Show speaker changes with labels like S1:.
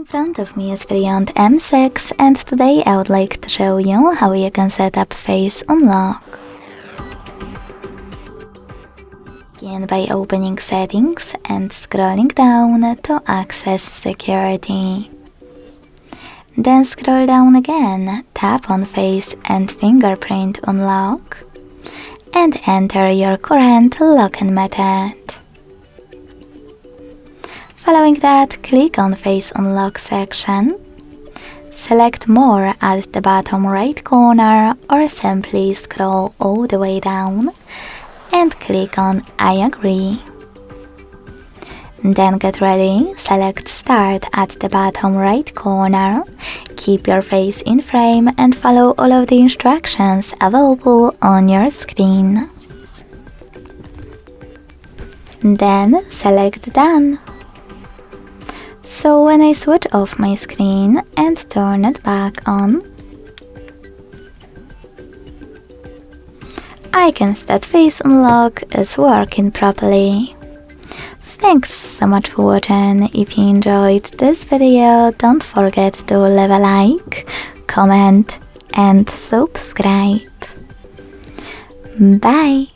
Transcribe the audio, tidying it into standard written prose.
S1: In front of me is FreeYond M6 and today I would like to show you how you can set up face unlock. Begin by opening settings and scrolling down to access security. Then scroll down again, tap on face and fingerprint unlock and enter your current login method. Following that, click on Face Unlock section, select More at the bottom right corner or simply scroll all the way down and click on I agree. Then get ready, select Start at the bottom right corner, keep your face in frame and follow all of the instructions available on your screen. Then select Done. So when I switch off my screen and turn it back on, I can see that Face Unlock is working properly. Thanks so much for watching. If you enjoyed this video, don't forget to leave a like, comment and subscribe. Bye!